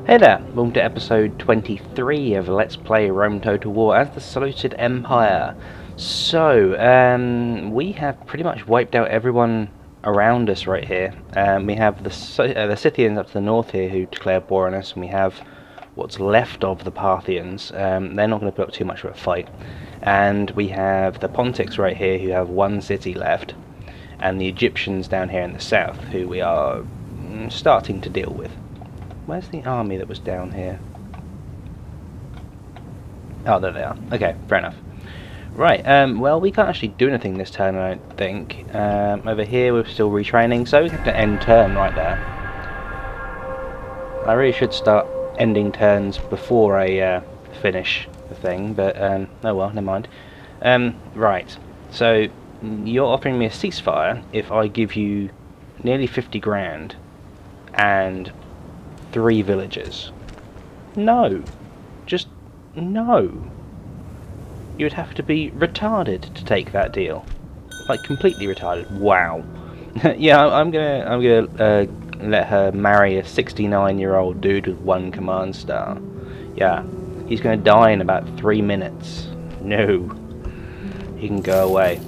Hey there, welcome to episode 23 of Let's Play Rome Total War as the Seleucid Empire. So, we have pretty much wiped out everyone around us right here. We have the Scythians up to the north here who declared war on us, and we have what's left of the Parthians. They're not going to put up too much of a fight. And we have the Pontics right here who have one city left, and the Egyptians down here in the south who we are starting to deal with. Where's the army that was down here? Oh, there they are. Okay, fair enough. Right, well, we can't actually do anything this turn, I don't think. Over here, we're still retraining, so we have to end turn right there. I really should start ending turns before I finish the thing, but, oh well, never mind. Right, so you're offering me a ceasefire if I give you nearly 50 grand and 3 villages. No. Just no. You would have to be retarded to take that deal. Like, completely retarded. Wow. Yeah, I'm gonna let her marry a 69-year-old dude with 1 command star. Yeah. He's gonna die in about 3 minutes. No. He can go away.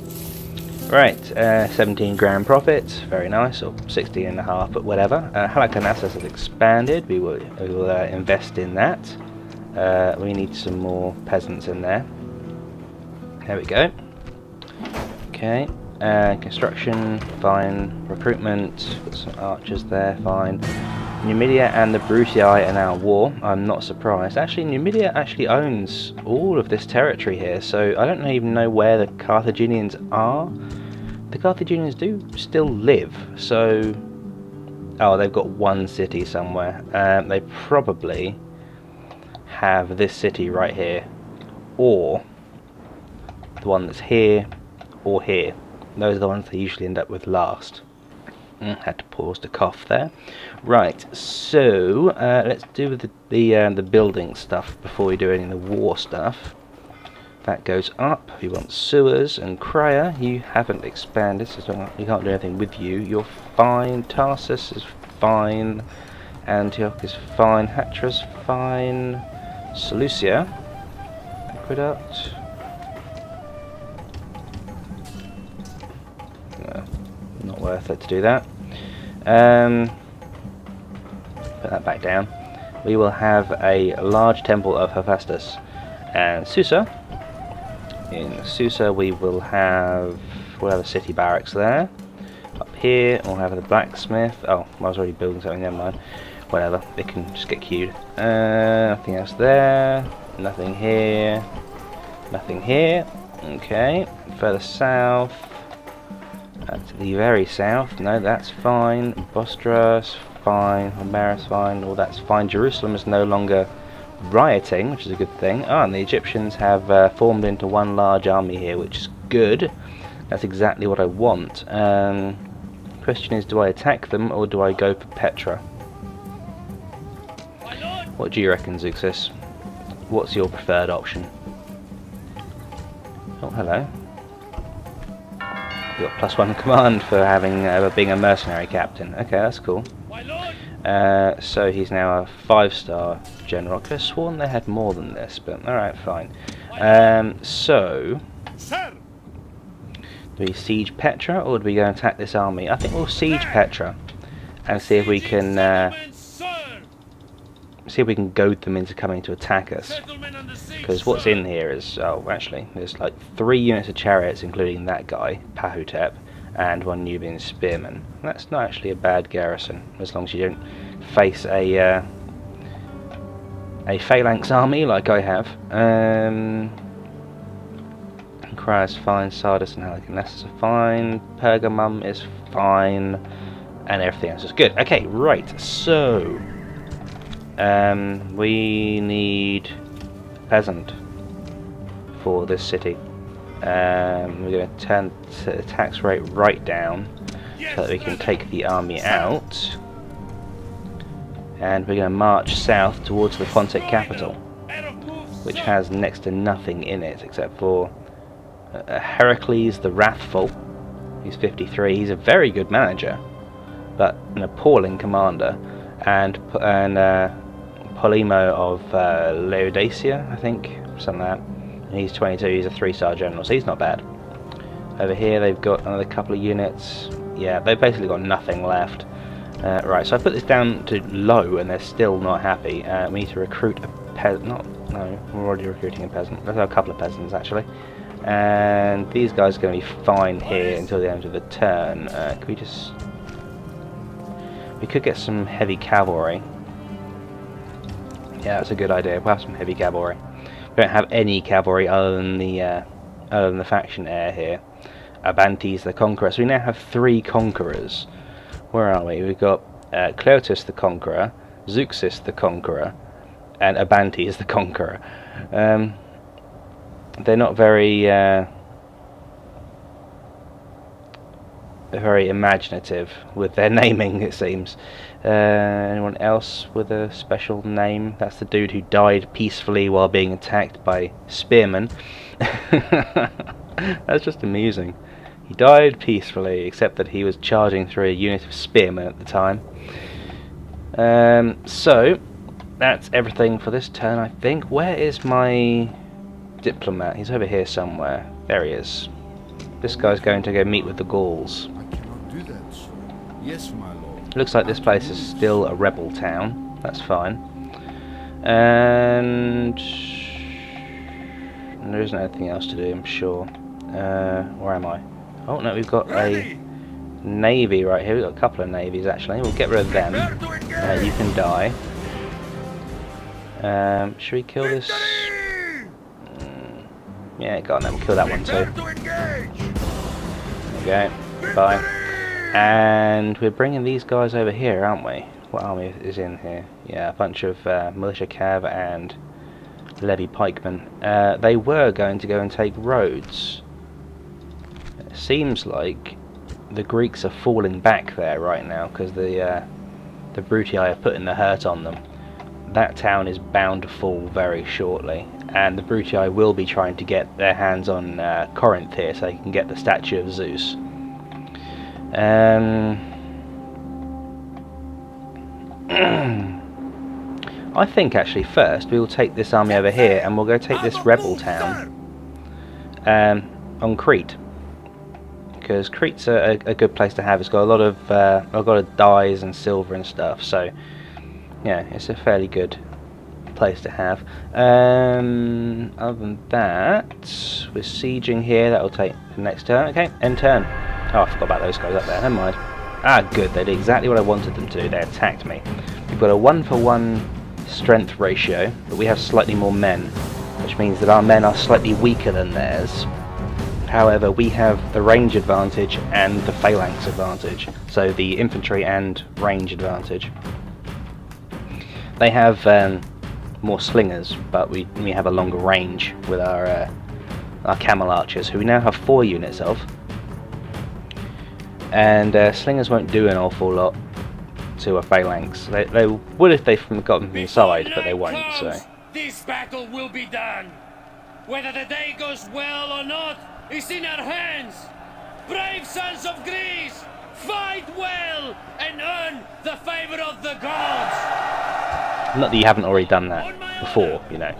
Right, 17 grand profit, very nice, or 16 and a half, but whatever. Halicarnassus has expanded, we will invest in that. We need some more peasants in there. There we go. Okay, construction, fine. Recruitment, put some archers there, fine. Numidia and the Brutii are now at war. I'm not surprised. Actually, Numidia actually owns all of this territory here, so I don't even know where the Carthaginians are. The Carthaginians do still live, so... Oh, they've got one city somewhere. They probably have this city right here, or the one that's here, or here. Those are the ones they usually end up with last. Had to pause to cough there. Right, so let's do the building stuff before we do any of the war stuff. That goes up. We want sewers and Craya. You haven't expanded, so we can't do anything with you. You're fine. Tarsus is fine. Antioch is fine. Hatra's fine. Seleucia. Aqueduct. No, not worth it to do that. Put that back down. We will have a large temple of Hephaestus and Susa. In Susa we'll have a city barracks there. Up here we'll have the blacksmith. Oh, I was already building something, never mind. Whatever, it can just get queued. Nothing else there. Nothing here. Nothing here. Okay, further south. To the very south. No, that's fine. Bostra's fine. Homera's fine. All that's fine. Jerusalem is no longer rioting, which is a good thing. Oh, and the Egyptians have formed into one large army here, which is good. That's exactly what I want. Question is, do I attack them or do I go for Petra? What do you reckon, Zeuxis? What's your preferred option? Oh, hello. You got +1 command for having being a mercenary captain. Okay, that's cool. So he's now a 5-star general. I could have sworn they had more than this, but alright, fine. So, do we siege Petra, or do we go and attack this army? I think we'll siege Petra, and see if we can goad them into coming to attack us. Because what's in here is, oh, actually, there's like 3 units of chariots, including that guy, Pahotep, and 1 Nubian spearman. That's not actually a bad garrison, as long as you don't face a phalanx army like I have. Craya's fine, Sardis and Halicarnassus are fine, Pergamum is fine, and everything else is good. Okay, right, so we need a peasant for this city. We're going to turn the tax rate right down so that we can take the army out, and we're going to march south towards the Pontic capital, which has next to nothing in it except for Heracles the Wrathful. He's 53. He's a very good manager, but an appalling commander, and Polemo of Laodicea, I think, something like that. And he's 22, he's a 3-star general, so he's not bad. Over here they've got another couple of units. Yeah, they've basically got nothing left. Right, so I put this down to low and they're still not happy. We need to recruit a peasant. No, we're already recruiting a peasant. Let's have a couple of peasants actually. And these guys are going to be fine here until the end of the turn. Can we just... We could get some heavy cavalry. Yeah, that's a good idea. We'll have some heavy cavalry. We don't have any cavalry other than the faction heir here. Abantes the Conqueror. So we now have 3 conquerors. Where are we? We've got Cleotus the Conqueror, Zeuxis the Conqueror, and Abantes the Conqueror. They're not very imaginative with their naming, it seems. Anyone else with a special name? That's the dude who died peacefully while being attacked by spearmen. That's just amusing. He died peacefully, except that he was charging through a unit of spearmen at the time. So, that's everything for this turn, I think. Where is my diplomat? He's over here somewhere. There he is. This guy's going to go meet with the Gauls. I cannot do that, sir. Yes, my lord. Looks like this place is still a rebel town. That's fine. And there isn't anything else to do, I'm sure. Where am I? Oh no, we've got a navy right here. We've got a couple of navies actually. We'll get rid of them. You can die. Should we kill this? Yeah, go on then. We'll kill that one too. There we go. Bye. And we're bringing these guys over here, aren't we? What army is in here? Yeah, a bunch of militia cav and levy pikemen. They were going to go and take Rhodes. It seems like the Greeks are falling back there right now because the Brutii are putting the hurt on them. That town is bound to fall very shortly, and the Brutii will be trying to get their hands on Corinth here so they can get the statue of Zeus. I think actually first we will take this army over here and we'll go take this rebel town on Crete, because Crete's a good place to have. It's got a lot of dyes and silver and stuff, so yeah, it's a fairly good place to have. Other than that, we're sieging here. That'll take the next turn. Okay, end turn. Oh, I forgot about those guys up there. Never mind. Ah, good. They did exactly what I wanted them to. They attacked me. We've got a 1-for-1 strength ratio, but we have slightly more men, which means that our men are slightly weaker than theirs. However, we have the range advantage and the phalanx advantage, so the infantry and range advantage. They have more slingers, but we have a longer range with our camel archers, who we now have 4 units of. And slingers won't do an awful lot to a phalanx. They would if they got them from the side, but they won't. So this battle will be done. Whether the day goes well or not is in our hands. Brave sons of Greece, fight well and earn the favor of the gods. Not that you haven't already done that before, you know.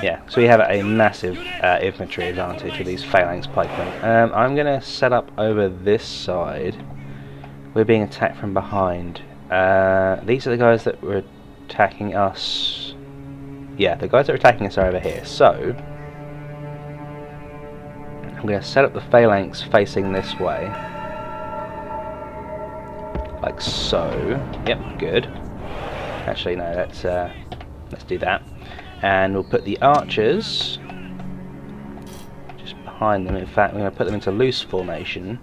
Yeah, so we have a massive infantry advantage with these phalanx pikemen. I'm going to set up over this side. We're being attacked from behind. These are the guys that were attacking us. Yeah, the guys that are attacking us are over here. So I'm going to set up the phalanx facing this way. Like so. Yep, good. Actually, no, let's do that. And we'll put the archers just behind them. In fact, we're going to put them into loose formation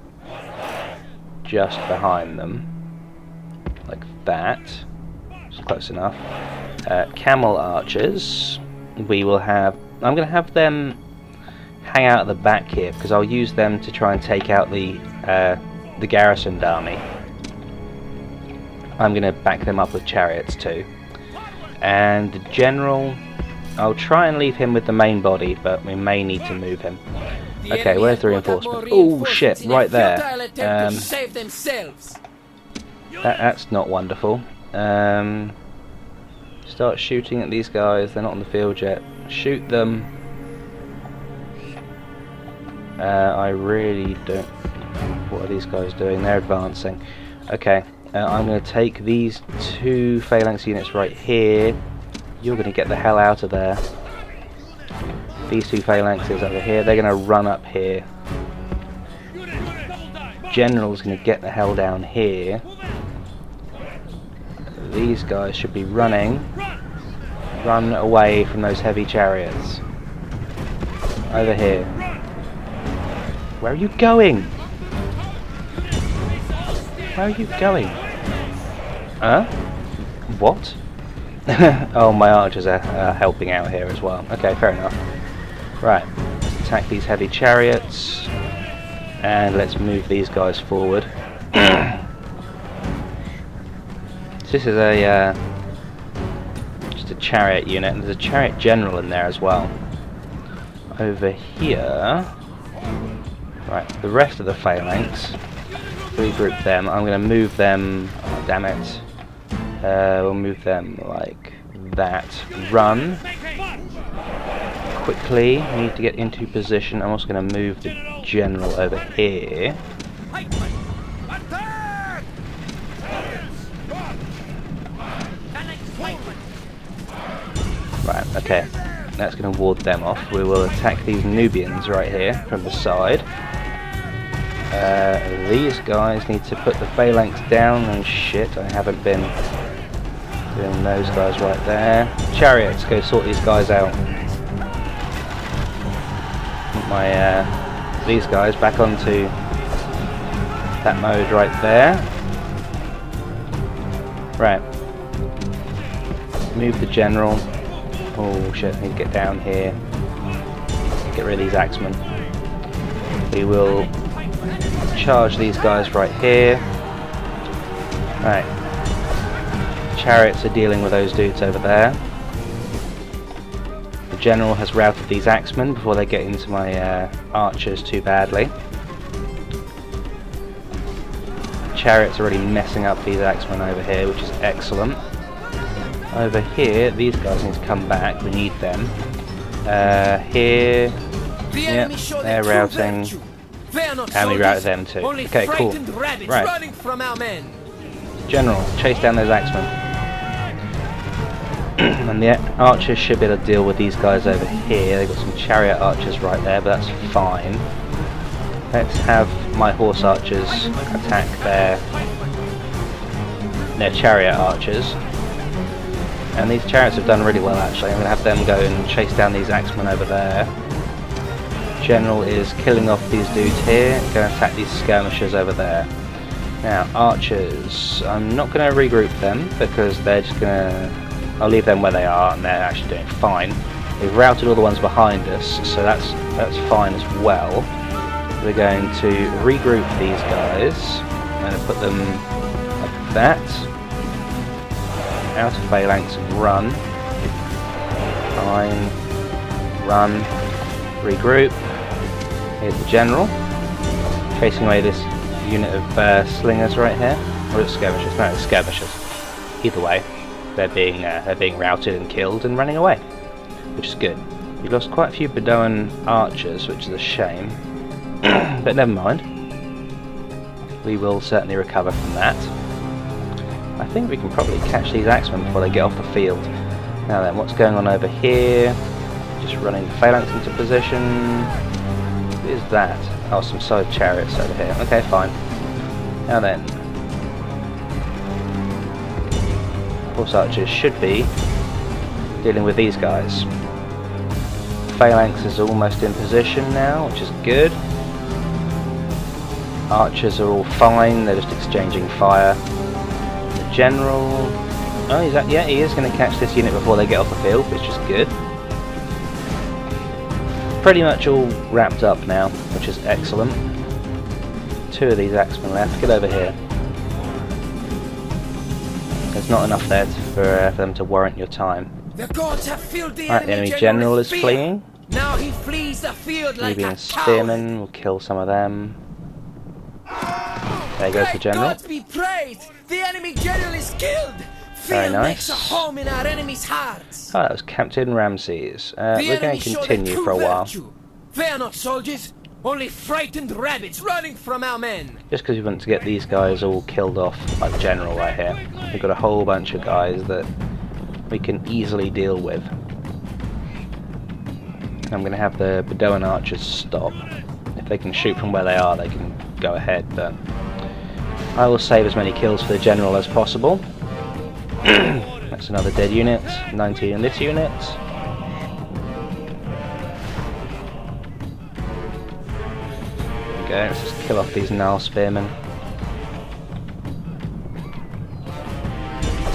just behind them, like that. It's close enough. Camel archers, we will have. I'm going to have them hang out at the back here because I'll use them to try and take out the garrisoned army. I'm going to back them up with chariots too. And the general, I'll try and leave him with the main body, but we may need to move him. Okay, where's the reinforcement? Oh shit, right there. That's not wonderful. Start shooting at these guys. They're not on the field yet. Shoot them. I really don't... What are these guys doing? They're advancing. Okay, I'm going to take these 2 phalanx units right here. You're going to get the hell out of there. These 2 phalanxes over here, they're going to run up here. General's going to get the hell down here. These guys should be running. Run away from those heavy chariots. Over here. Where are you going? Where are you going? Huh? What? Oh, my archers are helping out here as well. Okay, fair enough. Right, let's attack these heavy chariots. And let's move these guys forward. This is a just a chariot unit, and there's a chariot general in there as well. Over here, right, the rest of the phalanx, regroup them. I'm going to move them. Oh, damn it! We'll move them like that. Run quickly. I need to get into position. I'm also going to move the general over here. Right, okay. That's going to ward them off. We will attack these Nubians right here from the side. These guys need to put the phalanx down. And shit, I haven't been doing those guys right there. Chariots, go sort these guys out. These guys back onto that mode right there. Right. Move the general. Oh shit, I need to get down here. Get rid of these axemen. We will charge these guys right here. Right. Chariots are dealing with those dudes over there. The general has routed these axemen before they get into my archers too badly. Chariots are already messing up these axemen over here, which is excellent. Over here, these guys need to come back. We need them. Here, yeah, they're routing, and we routed them too. Okay, cool. Right. General, chase down those axemen. And the archers should be able to deal with these guys over here. They've got some chariot archers right there, but that's fine. Let's have my horse archers attack their chariot archers. And these chariots have done really well actually. I'm going to have them go and chase down these axemen over there. General is killing off these dudes here. Going to attack these skirmishers over there. Now, archers. I'm not going to regroup them because they're just going to... I'll leave them where they are and they're actually doing fine. We've routed all the ones behind us, so that's fine as well. We're going to regroup these guys. I'm going to put them like that. Out of phalanx and run. Fine. Run. Regroup. Here's the general. Chasing away this unit of slingers right here. Or is it skirmishers? No, it's skirmishers. Either way, they're being routed and killed and running away. Which is good. We lost quite a few Bedouin archers, which is a shame. But never mind. We will certainly recover from that. I think we can probably catch these axemen before they get off the field. Now then, what's going on over here? Just running the phalanx into position. What is that? Oh, some side chariots over here. Okay, fine. Now then. Horse archers should be dealing with these guys. Phalanx is almost in position now, which is good. Archers are all fine, they're just exchanging fire. General. Oh, yeah, he is going to catch this unit before they get off the field, which is good. Pretty much all wrapped up now, which is excellent. 2 of these axemen left. Get over here. There's not enough there for them to warrant your time. The gods have filled the Right, the enemy general is fleeing. Now he flees the field like Nubian a spearmen. We'll kill some of them. There goes the general. Gods be praised! The enemy general is killed! Very Fear makes a nice. home in our enemies' hearts. Oh, that was Captain Ramses. The We're going enemy to show their continue true for a while. virtue. They are not soldiers, only frightened rabbits running from our men. Just because we want to get these guys all killed off by the general right here. We've got a whole bunch of guys that we can easily deal with. I'm going to have the Bedouin archers stop. If they can shoot from where they are, they can go ahead, but I will save as many kills for the general as possible. That's another dead unit, 19 in this unit. There we go, let's just kill off these Nile spearmen.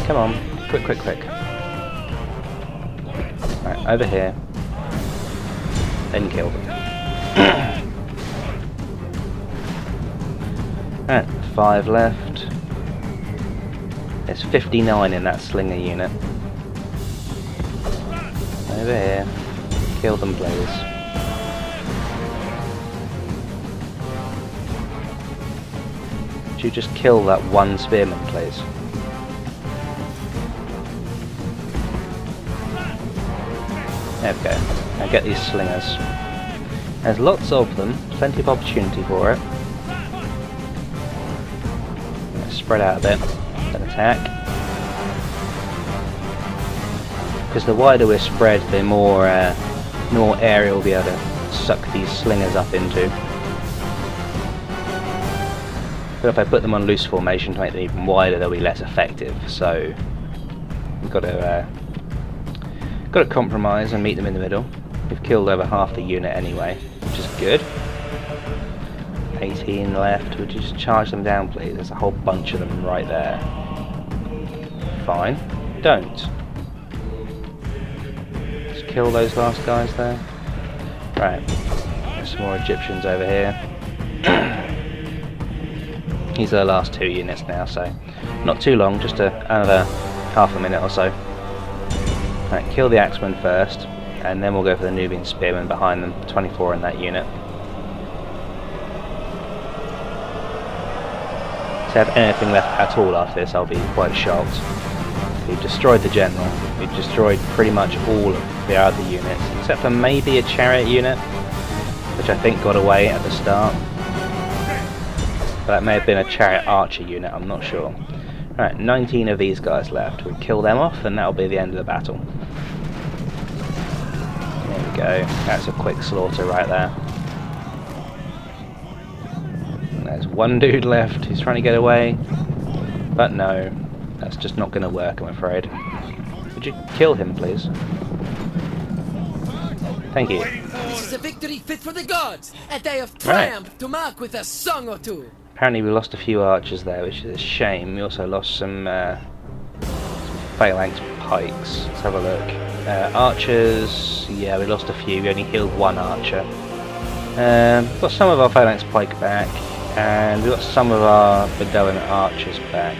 Come on, quick, quick, quick. Right, over here. Then kill them. Right, 5 left. There's 59 in that slinger unit. Over here. Kill them, please. Would you just kill that one spearman, please? There we go. Now get these slingers. There's lots of them, plenty of opportunity for it. Let's spread out a bit, then attack. Because the wider we're spread, the more area we'll be able to suck these slingers up into. But if I put them on loose formation to make them even wider, they'll be less effective. So we've got to compromise and meet them in the middle. We've killed over half the unit anyway, which is good. 18 left. Would you just charge them down, please? There's a whole bunch of them right there. Fine. Don't. Just kill those last guys there. Right. There's some more Egyptians over here. These are the last 2 units now, so not too long, just another half a minute or so. Right, kill the Axemen first, and then we'll go for the Nubian Spearmen behind them, 24 in that unit. To have anything left at all after this, I'll be quite shocked. We've destroyed the general, we've destroyed pretty much all of the other units, except for maybe a chariot unit, which I think got away at the start. But that may have been a chariot archer unit, I'm not sure. Right, 19 of these guys left. We'll kill them off and that'll be the end of the battle. There we go. That's a quick slaughter right there. And there's one dude left who's trying to get away. But no, that's just not going to work, I'm afraid. Would you kill him, please? Thank you. This is a victory fit for the gods, a day of triumph to mark with a song or two. Apparently we lost a few archers there, which is a shame. We also lost some phalanx pikes. Let's have a look. Archers, yeah, we lost a few. We only healed 1 archer. We've got some of our phalanx pike back, and we've got some of our Bedouin archers back.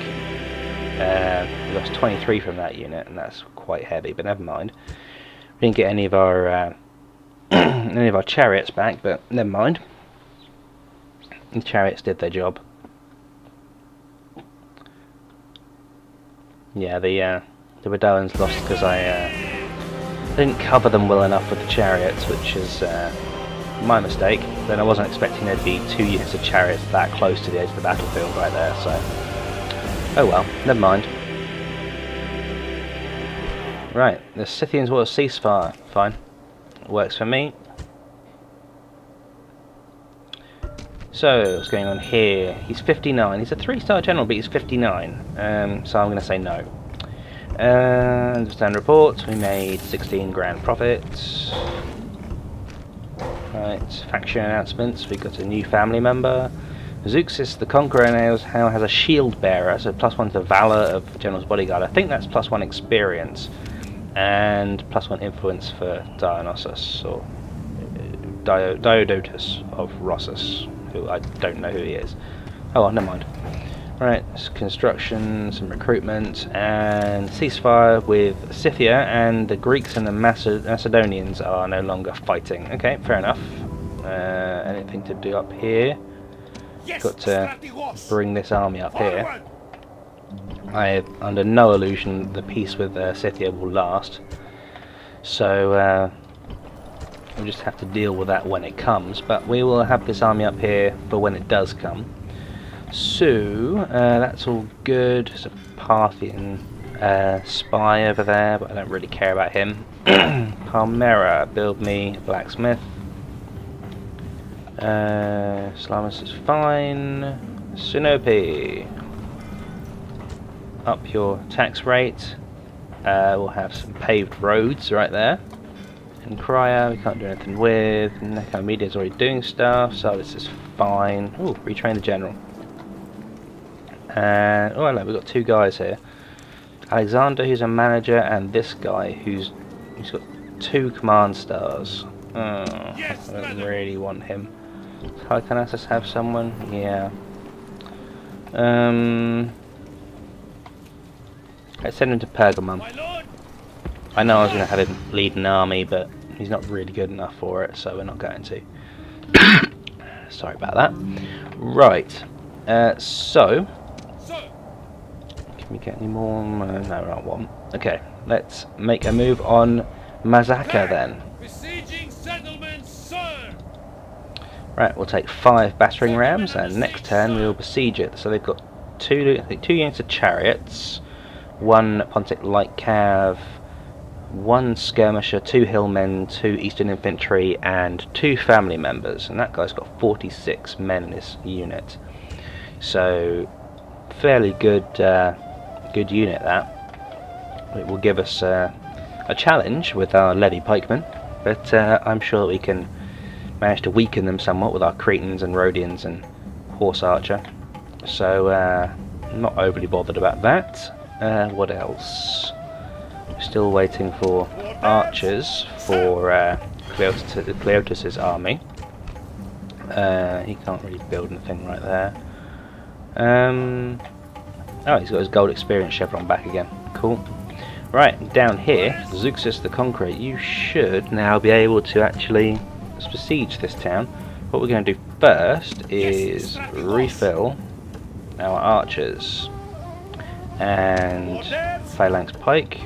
We lost 23 from that unit, and that's quite heavy, but never mind. We didn't get any of our chariots back, but never mind. The chariots did their job. Yeah, the Bedouins lost because I didn't cover them well enough with the chariots, which is my mistake. Then I wasn't expecting there to be 2 units of chariots that close to the edge of the battlefield right there, so... Oh well, never mind. Right, the Scythians want a ceasefire. Fine. Works for me. So, what's going on here? He's 59. He's a 3-star general, but he's 59. So I'm going to say no. Understand report. We made 16 grand profits. Right, faction announcements. We got a new family member. Zeuxis the Conqueror now has a shield bearer, so +1 to valor of the general's bodyguard. I think that's +1 experience. And +1 influence for Dionysus, or Diodotus of Rossus, who I don't know who he is. Oh well, never mind. Right, construction, some recruitment, and ceasefire with Scythia, and the Greeks and the Macedonians are no longer fighting. Okay, fair enough. Anything to do up here? Got to bring this army up here. I am under no illusion the peace with Scythia will last. So we'll just have to deal with that when it comes. But we will have this army up here for when it does come. So that's all good. There's a Parthian spy over there, but I don't really care about him. Palmyra, build me a blacksmith. Salamis is fine. Sinope, up your tax rate. We'll have some paved roads right there. And Cryer, we can't do anything with. Neco Media is already doing stuff, so this is fine. Oh, retrain the general. And oh, hello, we've got two guys here. Alexander, who's a manager, and this guy who's got 2 command stars. Oh, Yes, I don't madam. really want him. How can I just have someone? Yeah. Let's send him to Pergamum. My lord, I know I was going to have him lead an army, but he's not really good enough for it, so we're not going to. Sorry about that. Right. So, sir. can we get any more? No, not one. Okay, let's make a move on Mazaka then. Besieging settlements, sir. Right, we'll take 5 battering rams, and next turn we'll besiege it. So they've got 2 units of chariots, 1 Pontic light cav, 1 skirmisher, 2 hillmen, 2 eastern infantry, and 2 family members. And that guy's got 46 men in his unit. So fairly good, good unit that. It will give us a challenge with our levy pikemen, but I'm sure we can manage to weaken them somewhat with our Cretans and Rhodians and horse archer. So I'm not overly bothered about that. What else? Still waiting for archers for Cleotus's army. He can't really build anything right there. Oh, he's got his gold experience chevron back again. Cool. Right, down here, Zeuxis the Conqueror, you should now be able to actually besiege this town. What we're going to do first is refill our archers and phalanx pike.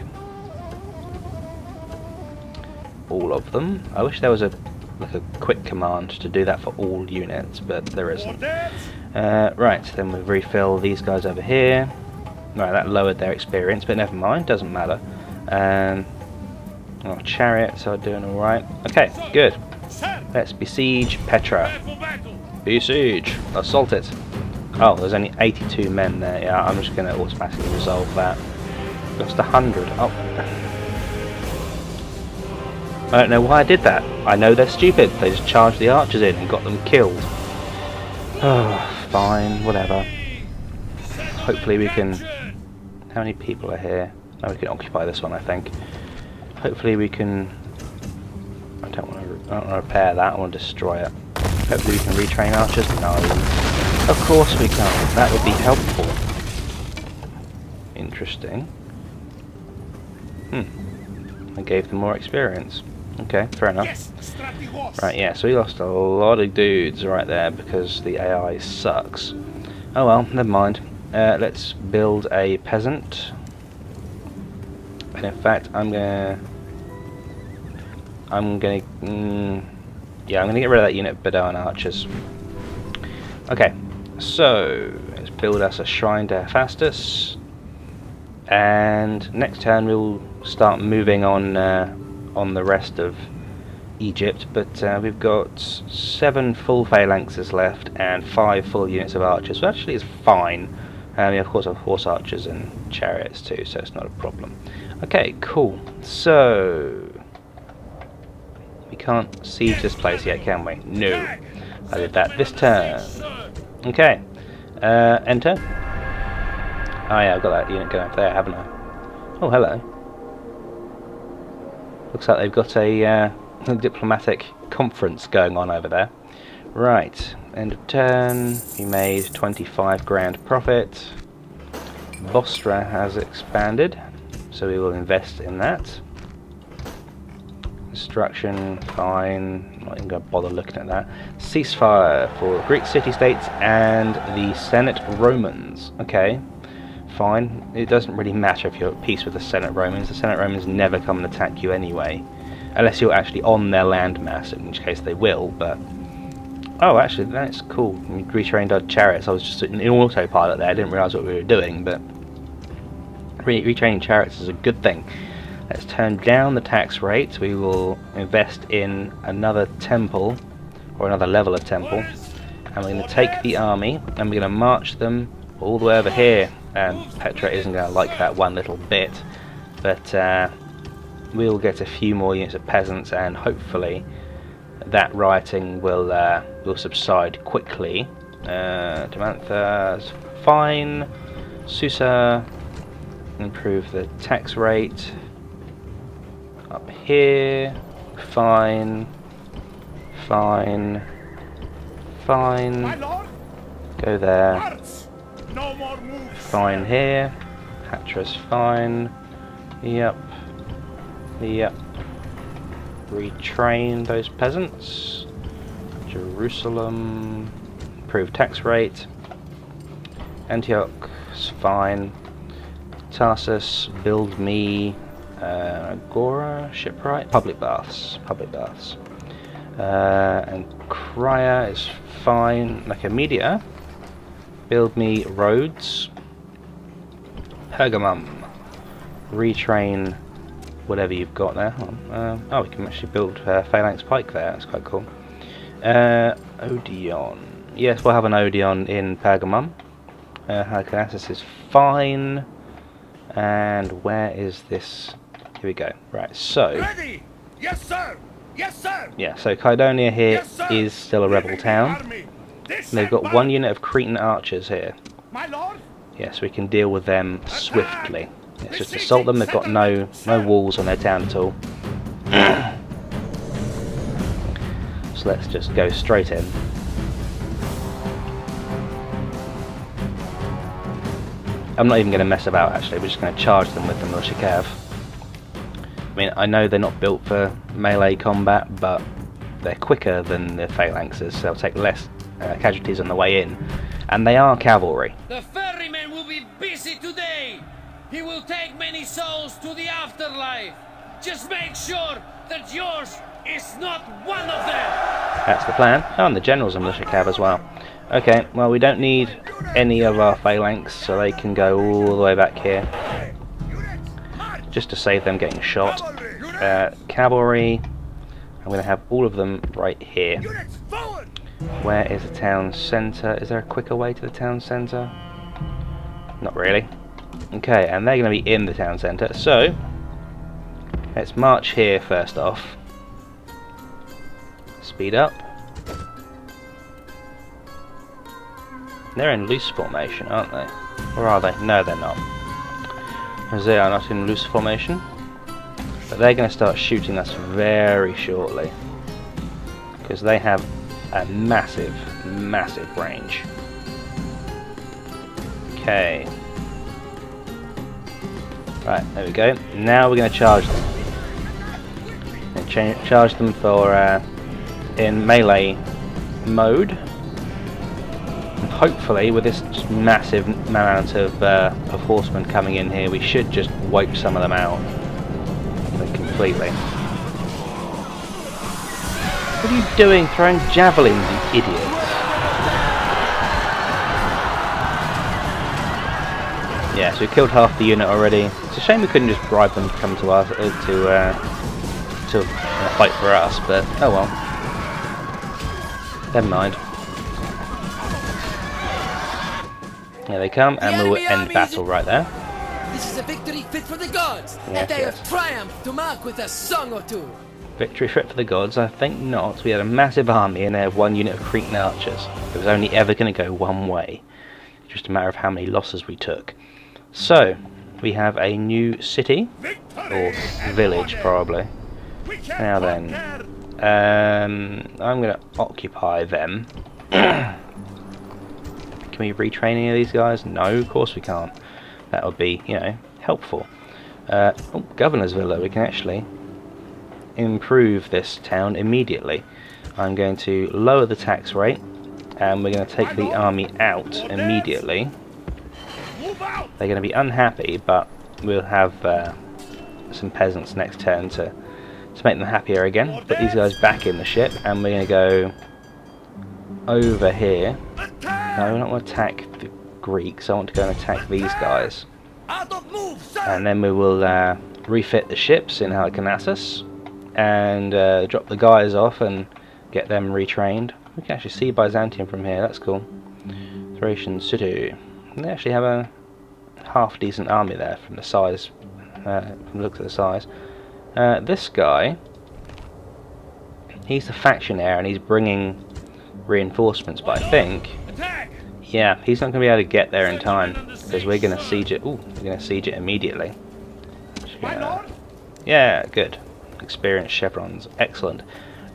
All of them. I wish there was like a quick command to do that for all units, but there isn't. Right, then we refill these guys over here. Right, that lowered their experience, but never mind, doesn't matter. Our chariots are doing alright. Okay, good. Let's besiege Petra. Besiege! Assault it! Oh, there's only 82 men there. Yeah, I'm just going to automatically resolve that. Just 100. Oh. I don't know why I did that. I know they're stupid. They just charged the archers in and got them killed. Oh, fine, whatever. Hopefully we can... How many people are here? No, we can occupy this one, I think. Hopefully we can... I don't want to repair that, I want to destroy it. Hopefully we can retrain archers. No. Of course we can't. That would be helpful. Interesting. I gave them more experience. Okay, fair enough. Right, yeah, so we lost a lot of dudes right there because the AI sucks. Oh well, never mind. Let's build a peasant. And in fact, I'm gonna get rid of that unit of Bedouin archers. Okay, so let's build us a shrine to Hephaestus, and next turn we'll start moving on the rest of Egypt. But we've got 7 full phalanxes left and 5 full units of archers, so actually it's fine. We of course have horse archers and chariots too, so it's not a problem. Okay, cool. So we can't siege this place yet, can we? No. I did that this turn. Okay. Enter. Oh yeah, I've got that unit going up there, haven't I? Oh, hello. Looks like they've got a diplomatic conference going on over there. Right, end of turn. We made 25 grand profit. Bostra has expanded, so we will invest in that. Destruction, fine. I'm not even going to bother looking at that. Ceasefire for Greek city-states and the Senate Romans. Okay, fine. It doesn't really matter if you're at peace with the Senate Romans. The Senate Romans never come and attack you anyway, unless you're actually on their landmass, in which case they will. But oh, actually, that's cool. We retrained our chariots. I was just in autopilot there. I didn't realise what we were doing, but retraining chariots is a good thing. Let's turn down the tax rate. We will invest in another temple, or another level of temple, and we're going to take the army and we're going to march them all the way over here. Petra isn't going to like that one little bit, but we'll get a few more units of peasants, and hopefully that rioting will subside quickly. Tamantha's fine. Susa, improve the tax rate. Up here, fine, fine, fine. Go there. Fine here. Patra's fine. Yep. Yep. Retrain those peasants. Jerusalem. Improve tax rate. Antioch's fine. Tarsus, build me agora, shipwright, public baths. And Crya is fine. Nicomedia, build me roads. Pergamum, retrain whatever you've got there. Oh, we can actually build Phalanx Pike there. That's quite cool. Odeon, yes, we'll have an Odeon in Pergamum. Halicarnassus is fine. And where is this? Here we go. Right, so Ready! Yes, sir! Yes, sir! yeah, so Kydonia here Yes, sir! is still a rebel town. And they've got one unit of Cretan archers here. My lord? Yes, we can deal with them swiftly. Let's just assault them. They've got no walls on their town at all. So let's just go straight in. I'm not even going to mess about actually, we're just going to charge them with the militia cav. I mean, I know they're not built for melee combat, but they're quicker than the phalanxes, so they'll take less casualties on the way in. And they are cavalry. The ferryman will be busy today. He will take many souls to the afterlife. Just make sure that yours is not one of them. That's the plan. Oh, and the general's a militia cav as well. Okay, well we don't need any of our phalanx, so they can go all the way back here. Just to save them getting shot. Cavalry, I'm going to have all of them right here. Where is the town centre? Is there a quicker way to the town centre? Not really. Okay, and they're going to be in the town centre, so let's march here first off. Speed up. They're in loose formation, aren't they? Or are they? No, they're not. They are not in loose formation. But they're going to start shooting us very shortly. Because they have a massive, massive range. Okay. Right, there we go. Now we're going to charge them. And charge them for in melee mode. And hopefully, with this massive amount of horsemen coming in here, we should just wipe some of them out completely. What are you doing throwing javelins, you idiots? Yeah, so we killed half the unit already. It's a shame we couldn't just bribe them to come to us to fight for us, but oh well. Never mind. Here they come, and we will end battle right there. This is a victory fit for the gods. Yes, a day yes. of triumph to mark with a song or two. Victory fit for the gods? I think not. We had a massive army and they had one unit of Cretan archers. It was only ever going to go one way. Just a matter of how many losses we took. So, we have a new city, or village probably. Now then, I'm going to occupy them. Can we retrain any of these guys? No, of course we can't. That would be, you know, helpful. Governor's Villa, we can actually improve this town immediately. I'm going to lower the tax rate, and we're going to take the army out immediately. Move out! They're going to be unhappy, but we'll have some peasants next turn to make them happier again. Put these guys back in the ship, and we're going to go over here. No, we don't want to attack the Greeks. I want to go and attack these guys. Out of move, sir! And then we will refit the ships in Halicarnassus and drop the guys off and get them retrained. We can actually see Byzantium from here. That's cool. Thracian city. They actually have a half decent army there from the size, from the looks of the size. This guy, he's the factionaire and he's bringing reinforcements, but I think, yeah, he's not going to be able to get there in time because we're going to siege it. Ooh, we're going to siege it immediately. Yeah, good. Experienced chevrons, excellent.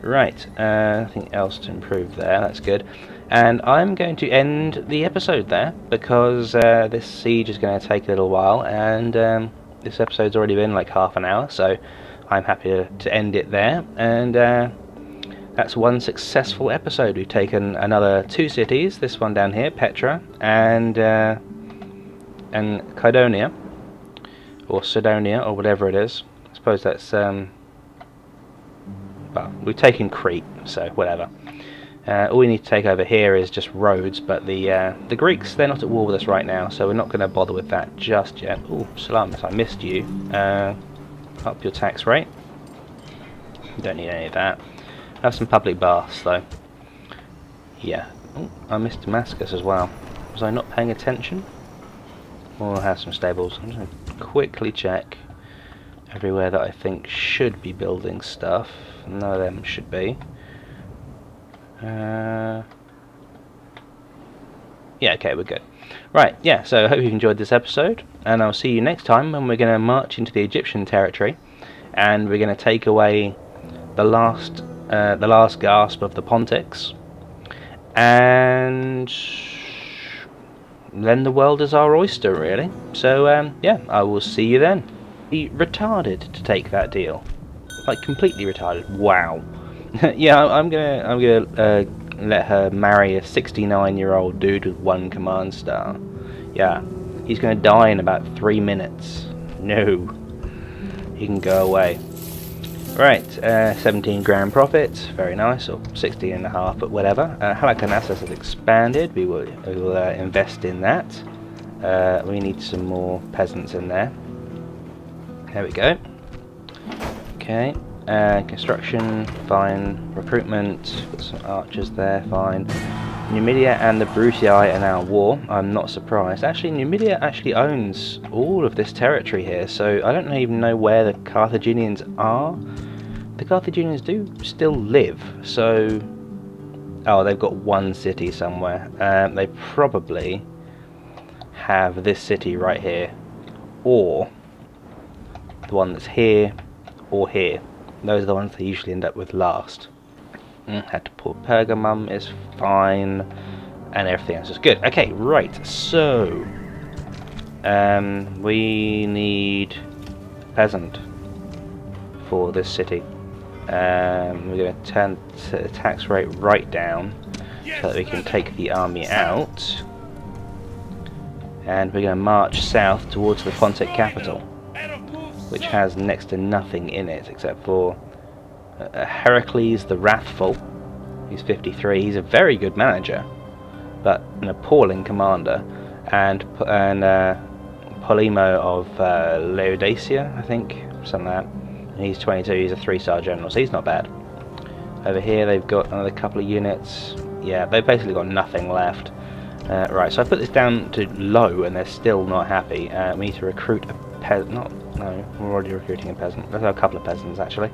Right, nothing else to improve there. That's good. And I'm going to end the episode there because this siege is going to take a little while, and this episode's already been like half an hour, so I'm happy to end it there. And that's one successful episode. We've taken another 2 cities. This one down here, Petra, and Kydonia, or Sidonia, or whatever it is. I suppose that's well, we've taken Crete, so whatever. All we need to take over here is just roads, but the Greeks, they're not at war with us right now, so we're not going to bother with that just yet. Ooh, Salamis, I missed you. Up your tax rate. You don't need any of that. Have some public baths, though. Yeah. Oh, I missed Damascus as well. Was I not paying attention? We'll have some stables. I'm just going to quickly check everywhere that I think should be building stuff. None of them should be. Yeah, okay, we're good. Right, yeah, so I hope you've enjoyed this episode, and I'll see you next time when we're going to march into the Egyptian territory, and we're going to take away the last gasp of the Pontics, and then the world is our oyster, really. So, yeah, I will see you then. Be retarded to take that deal. Like, completely retarded. Wow. Yeah, I'm gonna let her marry a 69-year-old dude with 1 command star. Yeah, he's gonna die in about 3 minutes. No, he can go away. Right, 17 grand profit, very nice, or 16 and a half, but whatever. Halicarnassus has expanded. We will invest in that. We need some more peasants in there. There we go. Okay. Construction, fine. Recruitment, put some archers there, fine. Numidia and the Brutii are now at war. I'm not surprised. Actually, Numidia actually owns all of this territory here, so I don't even know where the Carthaginians are. The Carthaginians do still live, so... Oh, they've got 1 city somewhere. They probably have this city right here, or the one that's here, or here. Those are the ones they usually end up with last. Had to pull Pergamum is fine, and everything else is good. Okay, right, so we need a peasant for this city. We're going to turn the tax rate right down so that we can take the army out, and we're going to march south towards the Pontic capital, which has next to nothing in it except for Heracles the Wrathful. He's 53. He's a very good manager, but an appalling commander. And Polymo of Laodicea, I think, something like that. And he's 22. He's a 3-star general, so he's not bad. Over here they've got another couple of units. Yeah, they've basically got nothing left. Right, so I put this down to low, and they're still not happy. We need to recruit a peasant. No, we're already recruiting a peasant. Let's have a couple of peasants, actually.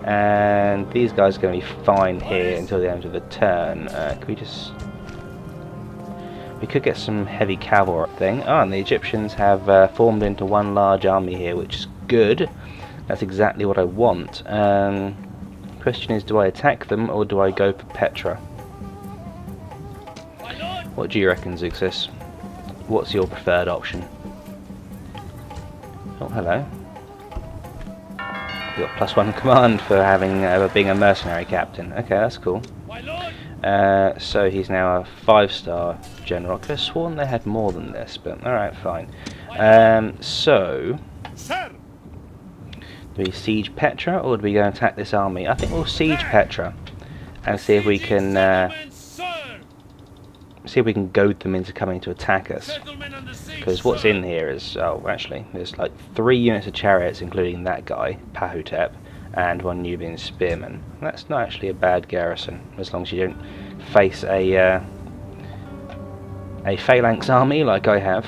And these guys are going to be fine here until the end of the turn. Can we just... We could get some heavy cavalry thing. Oh, and the Egyptians have formed into one large army here, which is good. That's exactly what I want. Question is, do I attack them, or do I go for Petra? What do you reckon, Zeuxis? What's your preferred option? Oh, hello. You got +1 command for having being a mercenary captain. Okay, that's cool. So he's now a 5-star general. I could have sworn they had more than this, but alright, fine. So, Sir! do we siege Petra, or do we go and attack this army? I think we'll siege Petra and see if we can goad them into coming to attack us. Because what's in here is, oh, actually, there's like 3 units of chariots, including that guy, Pahotep, and 1 Nubian spearman. That's not actually a bad garrison, as long as you don't face a phalanx army like I have.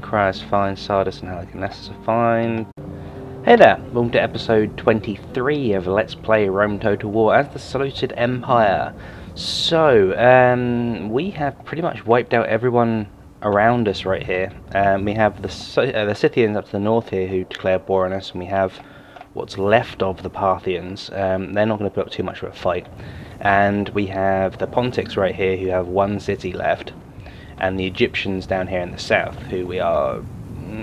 Cryos fine, Sardis and Halicarnassus are fine. Hey there, welcome to episode 23 of Let's Play Rome Total War as the Seleucid Empire. So, we have pretty much wiped out everyone around us right here. We have the Scythians up to the north here who declared war on us, and we have what's left of the Parthians. They're not going to put up too much of a fight. And we have the Pontics right here who have 1 city left, and the Egyptians down here in the south who we are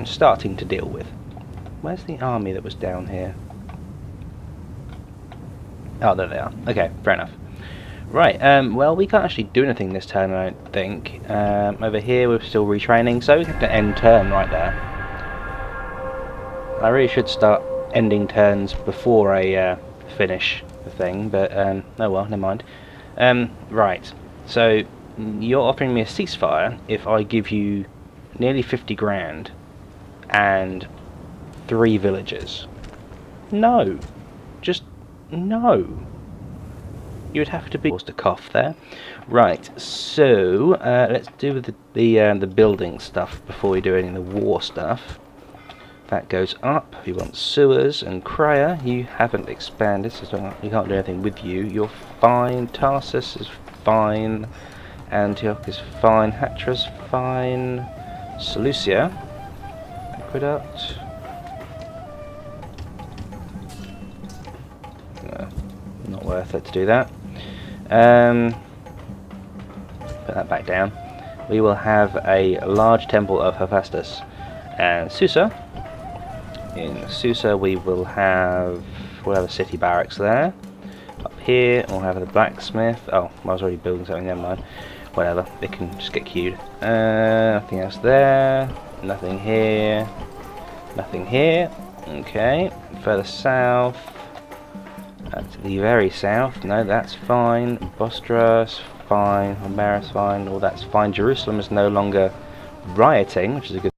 starting to deal with. Where's the army that was down here? Oh, there they are. Okay, fair enough. Right, well, we can't actually do anything this turn, I don't think. Over here we're still retraining, so we have to end turn right there. I really should start ending turns before I finish the thing, but oh well, never mind. Right, so you're offering me a ceasefire if I give you nearly 50 grand and 3 villages. No, just no. You would have to be forced to cough there. Right, so let's do the building stuff before we do any of the war stuff. That goes up. We want sewers and Crya. You haven't expanded, so you can't do anything with you. You're fine. Tarsus is fine. Antioch is fine. Hatra's fine. Seleucia. Aqueduct. No, not worth it to do that. Put that back down. We will have a large temple of Hephaestus and Susa. In Susa we'll have a city barracks there. Up here we'll have the blacksmith. Oh, I was already building something, never mind. Whatever, it can just get queued. Nothing else there. Nothing here. Nothing here. Okay, further south. At the very south, no, that's fine. Bostra's fine. Homera's fine. All that's fine. Jerusalem is no longer rioting, which is a good